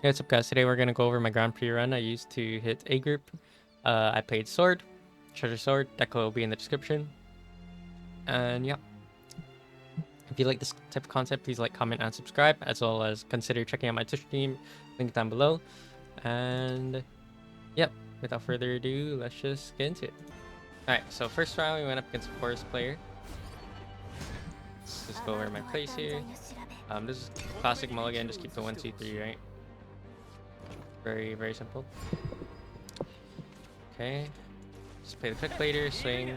Hey, what's up guys? Today we're gonna go over my Grand Prix run I used to hit A group. I played Sword, Treasure Sword, deck will be in the description. And yeah. If you like this type of content, please like, comment, and subscribe, as well as consider checking out my Twitch stream, link down below. And yep, without further ado, let's just get into it. Alright, so first round we went up against a Forest player. Let's just go over my plays here. This is classic mulligan, just keep the 1, 2, 3, right? Very simple. Okay, just play the quick later, swing.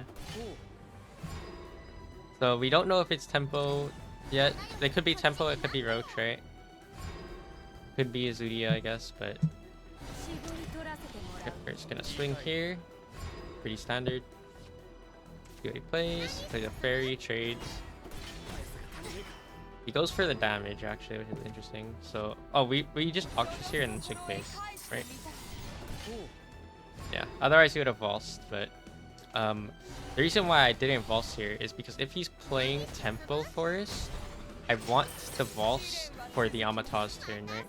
So we don't know if it's tempo yet. It could be tempo, it could be roach, right? Could be Azudia, I guess, but okay, we're just gonna swing here. Pretty standard. See what he plays. Plays a fairy, trades. He goes for the damage actually, which is interesting. So we just Octus here and then swing face, right? Yeah. Otherwise he would have Valsed, but the reason why I didn't Valse here is because if he's playing Tempo Forest, I want to Valse for the Amata's turn, right?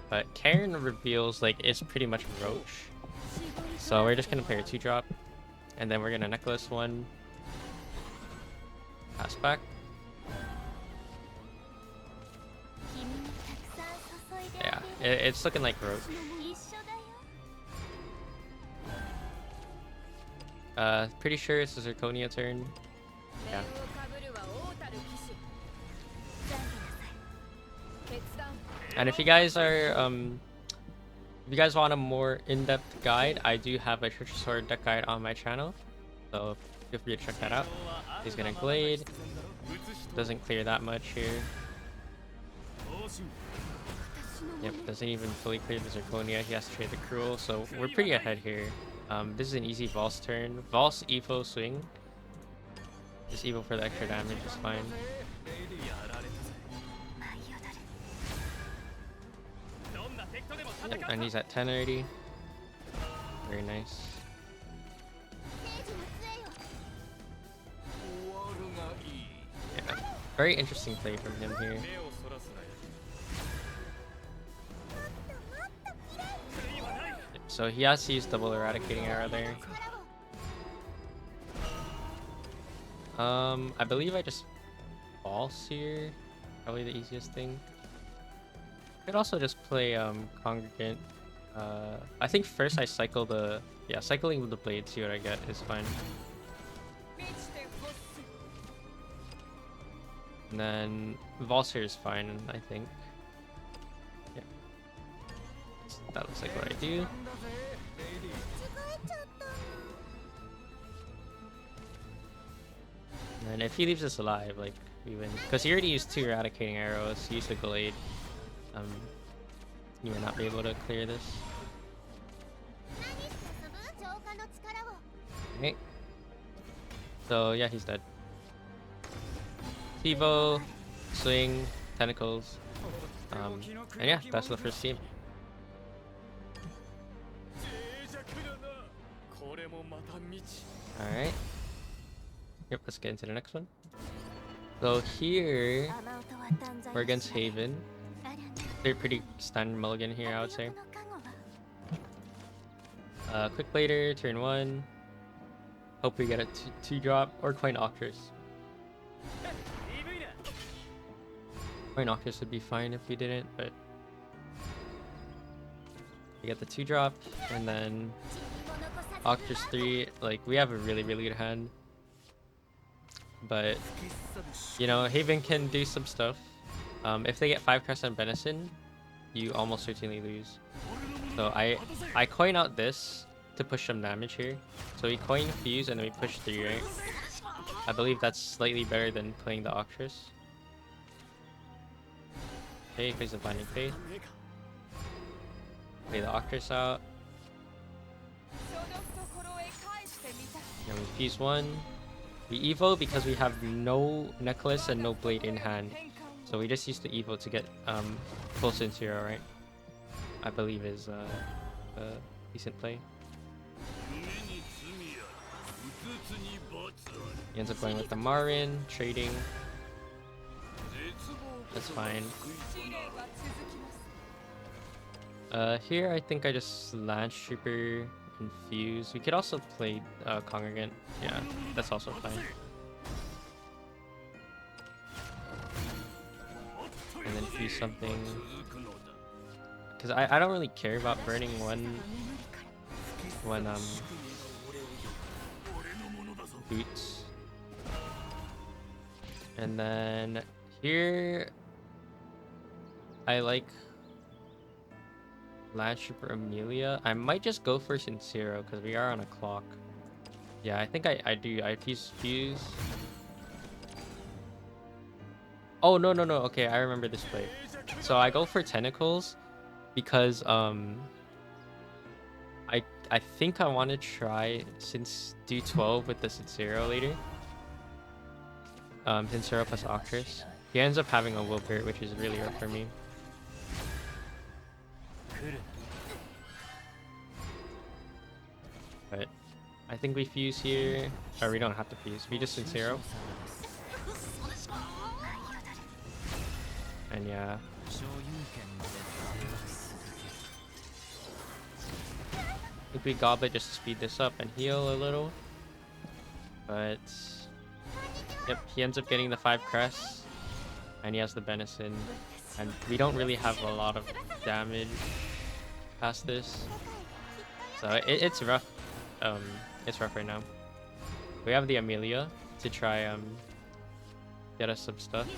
But Karen reveals like it's pretty much Roach. So we're just gonna play a 2-drop, and then we're gonna necklace one. Pass back. Yeah, it's looking like Roach. Pretty sure it's a Zirconia turn. Yeah. And if you guys are if you guys want a more in-depth guide, I do have a Treasure Sword deck guide on my channel, so feel free to check that out. He's gonna Glade. Doesn't clear that much here. Yep, doesn't even fully clear the Zirconia. He has to trade the Cruel, so we're pretty ahead here. This is an easy Valse turn. Valse, Evo, swing. Just Evo for the extra damage is fine. Yep, and he's at 10 already. Very nice. Yeah, very interesting play from him here. So he has to use double eradicating arrow there. I believe I just Valse here. Probably the easiest thing. Could also just play Congregant. I think first I cycle the cycling with the blade, see what I get is fine. And then Valse here is fine, I think. Yeah. That looks like what I do. And if he leaves us alive, like, we win. Because he already used 2 eradicating arrows, he used a Glade. You will not be able to clear this. Okay. So yeah, he's dead. Evo, swing, tentacles. And yeah, that's the first team. Alright. Yep, let's get into the next one. So here, we're against Haven. They're pretty standard mulligan here, I would say. Quick later, turn 1. Hope we get a 2-drop or Coin Octus. Coin Octus would be fine if we didn't, but we get the 2-drop, and then Octus 3. Like, we have a really good hand. But, you know, Haven can do some stuff. If they get 5 crests on Benison, you almost certainly lose. So I coin out this to push some damage here. So we coin Fuse and then we push 3, right? I believe that's slightly better than playing the Octus. Okay, plays the Blinding Faith. Play the Octus out. And we Fuse 1. We Evo because we have no necklace and no blade in hand. So we just used the Evo to get full Sincero, right? I believe is a decent play. He ends up going with the Marin, trading. That's fine. Here I think I just Lance Trooper and Fuse. We could also play Congregant. Yeah, that's also fine. And then Fuse something. Because I don't really care about burning one boots. And then here I like Lance Trooper Amelia. I might just go for Sincero because we are on a clock. Yeah, I think I do. I fuse. Oh no. Okay, I remember this play. So I go for Tentacles because I think I want to try do 12 with the Sincero later. Sincero plus Octress. He ends up having a Wilbur, which is really rough for me. But I think we fuse here. Or we don't have to fuse. We just Sincero. And yeah. I think we Goblet just to speed this up and heal a little. But yep, he ends up getting the 5 crests. And he has the Benison. And we don't really have a lot of damage past this. So it's rough. It's rough right now. We have the Amelia to try get us some stuff.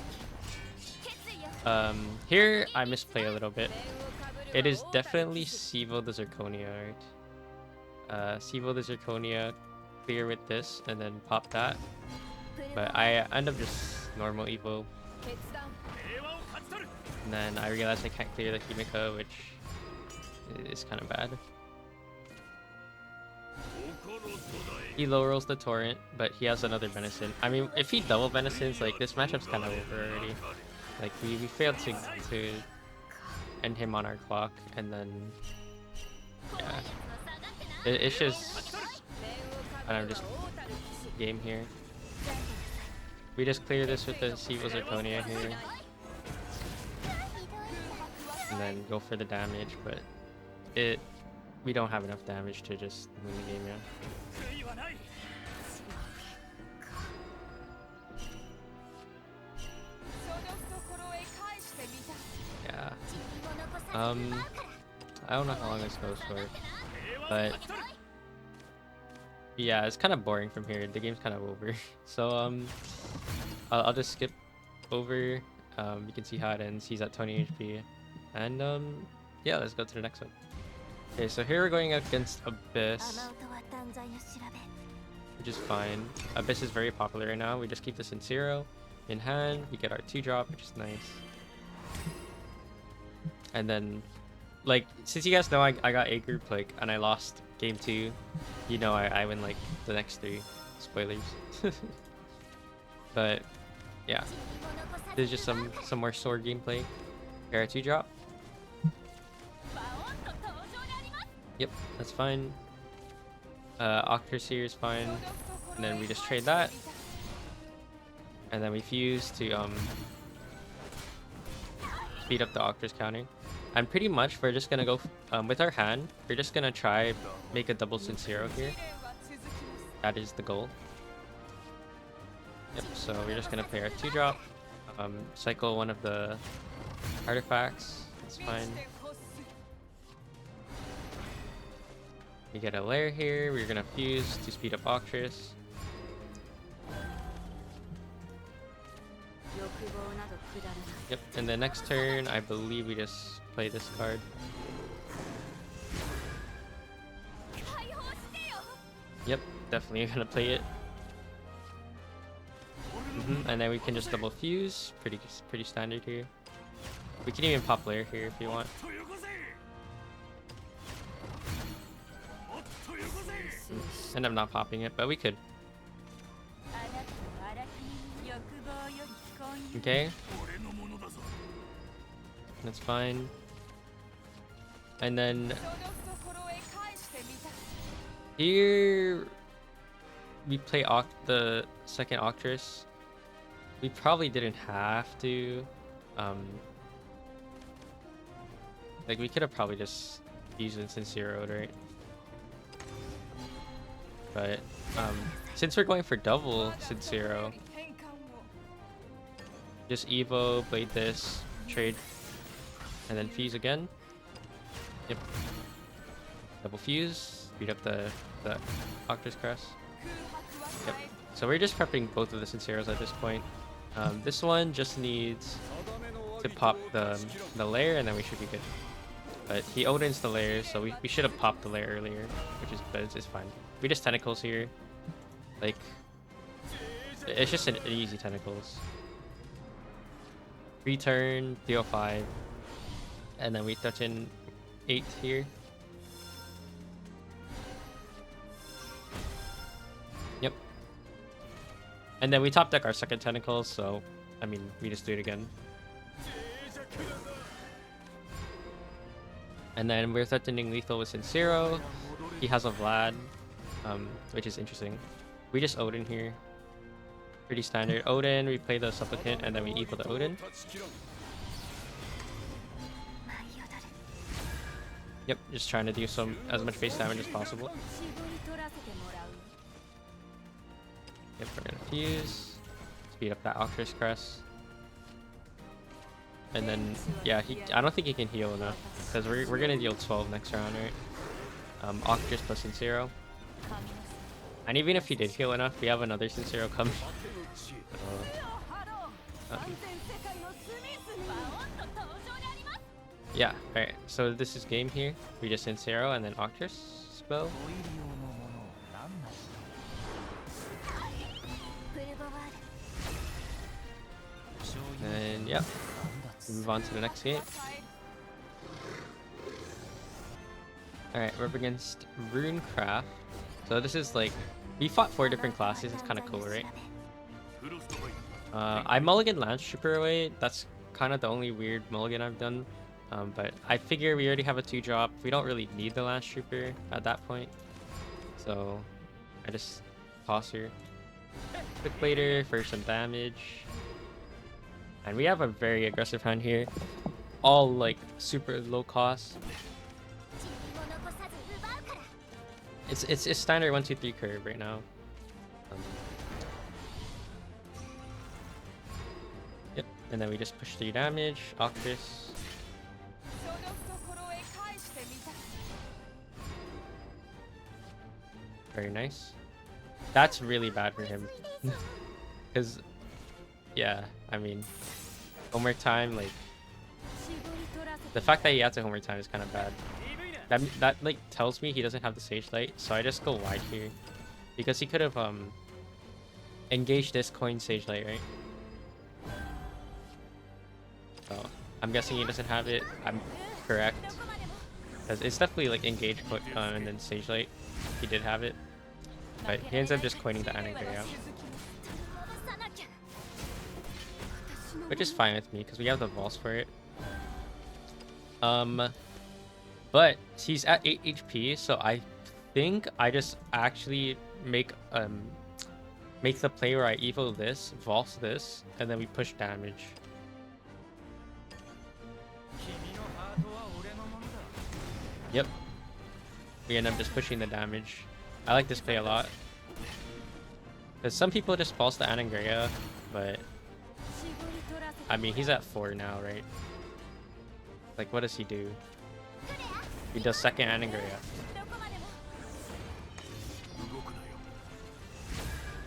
Here I misplay a little bit. It is definitely Sivo the Zirconia, right? Sivo the Zirconia, clear with this, and then pop that. But I end up just normal Evo. And then I realize I can't clear the Himika, which is kind of bad. He low rolls the Torrent, but he has another Benison. I mean, if he double Benisons, like, this matchup's kind of over already. Like, we failed to end him on our clock, and then, yeah. It's just, I don't know, just game here. We just clear this with the Sivo Zirconia here. And then go for the damage, but we don't have enough damage to just win the game, yeah. Yeah. I don't know how long this goes for, but yeah, it's kind of boring from here. The game's kind of over. So I'll just skip over. You can see how it ends. He's at 20 HP, and yeah, let's go to the next one. Okay, so here we're going against Abyss, which is fine. Abyss is very popular right now. We just keep the Sincero in hand. We get our 2-drop, which is nice. And then, like, since you guys know I got A group, like, and I lost game 2, you know I win, like, the next 3. Spoilers. But, yeah. There's just some more sword gameplay. Here, 2-drop. Yep, that's fine. Octress here is fine. And then we just trade that. And then we fuse to speed up the Octress counter. And pretty much we're just gonna go with our hand. We're just gonna try make a double Sincero here. That is the goal. Yep, so we're just gonna play our 2-drop. Cycle one of the artifacts. That's fine. We get a lair here. We're gonna fuse to speed up Octress. Yep, and the next turn, I believe we just play this card. Yep, definitely gonna play it. And then we can just double fuse. Pretty standard here. We can even pop lair here if you want. End up not popping it, but we could. Okay. That's fine. And then here we play the second Octress. We probably didn't have to. Like, we could have probably just used it since zeroed, right? But since we're going for double since zero, just Evo, blade this, trade, and then fuse again. Yep. Double fuse, speed up the Octus Crest. Yep. So we're just prepping both of the Sinceros at this point. This one just needs to pop the layer, and then we should be good. But he Odin's the layer, so we should have popped the layer earlier, which is, but it's fine. We just tentacles here. Like, it's just an easy tentacles. Return, deal 5. And then we touch in 8 here. Yep. And then we top deck our second tentacles, so, I mean, we just do it again. And then we're threatening lethal with Sincero. He has a Vlad, which is interesting. We just Odin here. Pretty standard. Odin, we play the Supplicant, and then we equal the Odin. Yep, just trying to do as much base damage as possible. Yep, we're gonna fuse. Speed up that Octus Crest. And then, yeah, I don't think he can heal enough, because we're gonna deal 12 next round, right? Octus plus Sincero. And even if he did heal enough, we have another Sincero coming. Yeah, alright, so this is game here. We just Sincero and then Octus spell. And yeah, move on to the next game. Alright, we're up against Runecraft. So this is like, we fought 4 different classes. It's kind of cool, right? I mulligan Lance Trooper away. That's kind of the only weird mulligan I've done. But I figure we already have a 2-drop. We don't really need the Lance Trooper at that point. So I just toss her. Quick Blader for some damage. And we have a very aggressive hand here. All like super low cost. It's standard 1, 2, 3 curve right now. Yep, and then we just push 3 damage. Octus. Very nice. That's really bad for him. Because, yeah, I mean, homework time, like, the fact that he had to homework time is kind of bad. That like tells me he doesn't have the Sage Light, so I just go wide here, because he could have engaged this coin Sage Light, right? So I'm guessing he doesn't have it. I'm correct, because it's definitely like engage and then Sage Light. He did have it, but he ends up just coining the Anangrea, which is fine with me because we have the Vols for it. But he's at 8 HP, so I think I just actually make the play where I evo this, Vols this, and then we push damage. Yep. We end up just pushing the damage. I like this play a lot. Because some people just pulse the Anangrea, but I mean, he's at 4 now, right? Like, what does he do? He does second Anangrea.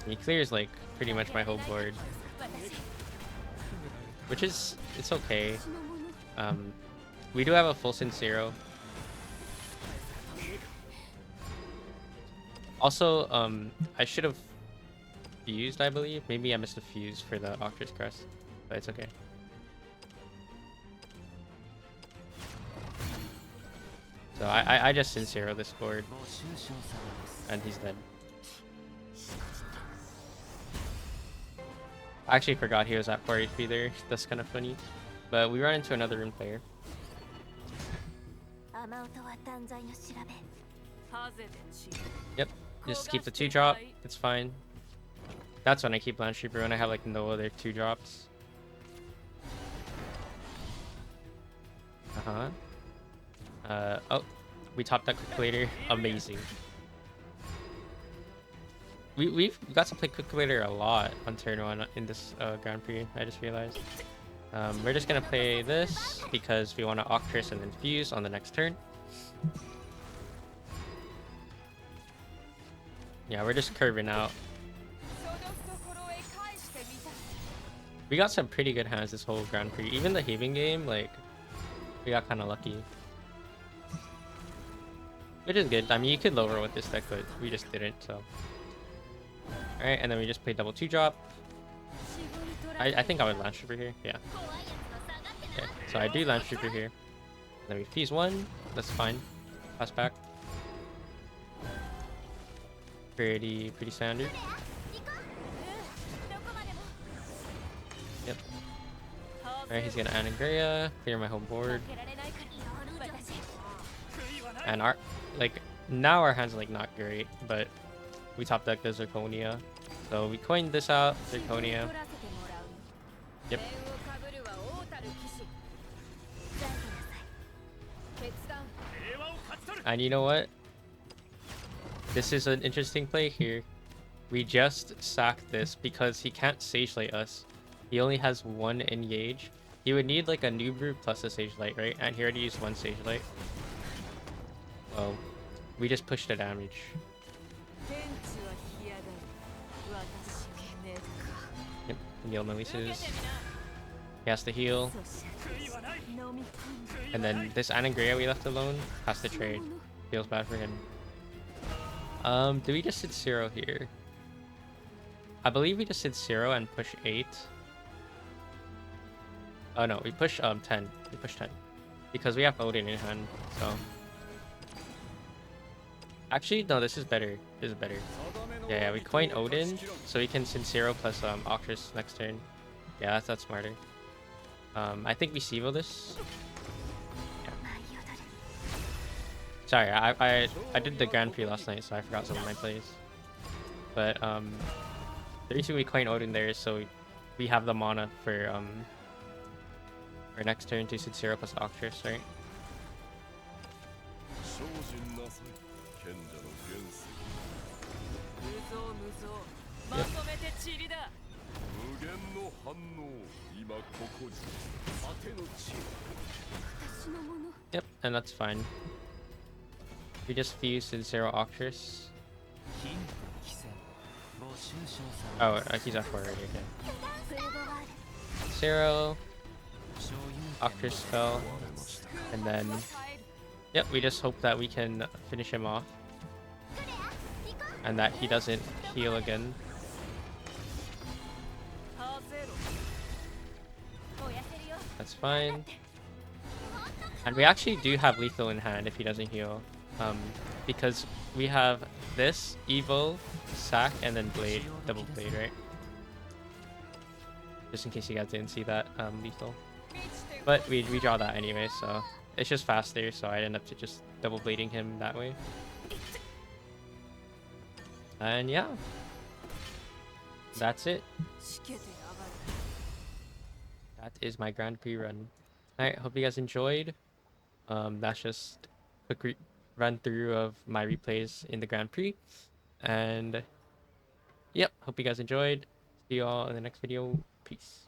He clears like pretty much my whole board, which is, it's okay. We do have a full Sincero. Also, I should have fused, I believe. Maybe I missed a fuse for the Octus Crest, but it's okay. So I just Sincero this board, and he's dead. I actually forgot he was at 4 HP there. That's kind of funny. But we run into another Rune player. Yep, just keep the 2-drop. It's fine. That's when I keep Lance Trooper, when I have like no other 2-drops. Oh, we topped that calculator. Amazing. We've got to play calculator a lot on turn 1 in this Grand Prix. I just realized. We're just gonna play this because we want to Octress and then Fuse on the next turn. Yeah, we're just curving out. We got some pretty good hands this whole Grand Prix. Even the Haven game, like, we got kind of lucky. Which is good. I mean, you could lower with this deck, but we just didn't, so. Alright, and then we just played double 2-drop. I think I would Land Stripper here. Yeah. Okay, so I do Land Stripper here. Then we Fuse 1. That's fine. Pass back. Pretty standard. Yep. Alright, he's gonna Anagrea, clear my whole board. And our, like, now our hands are, like, not great, but we top deck the Zirconia. So we coined this out, Zirconia. Yep. And you know what? This is an interesting play here. We just sacked this because he can't Sage Light us. He only has 1 engage. He would need like a Noob Brew plus a Sage Light, right? And he already used 1 Sage Light. So we just pushed the damage. Yep, Neil releases. He has to heal. And then this Anagrea we left alone has to trade. Feels bad for him. Do we just hit 0 here? I believe we just hit 0 and push 8. Oh no, we push 10. We push 10. Because we have Odin in hand, so. Actually, no, this is better. This is better. Yeah, we coin Odin, so we can Sincero plus Octress next turn. Yeah, that's smarter. I think we Sivo this. Yeah. Sorry, I did the Grand Prix last night, so I forgot some of my plays. But the reason we coin Odin there is so we have the mana for our next turn to Sincero plus Octress, right? Yep. Yep, and that's fine. We just fuse Sincero Octress. Oh, he's F4 already, okay. Sincero, Octress spell, and then yep, we just hope that we can finish him off. And that he doesn't heal again. That's fine. And we actually do have lethal in hand if he doesn't heal. Because we have this, Evo, Sack, and then Blade, double Blade, right? Just in case you guys didn't see that lethal. But we draw that anyway, so it's just faster, so I end up just double blading him that way. And yeah, that's it. That is my Grand Prix run. Alright, hope you guys enjoyed. That's just a quick run through of my replays in the Grand Prix. And yep, hope you guys enjoyed. See you all in the next video. Peace.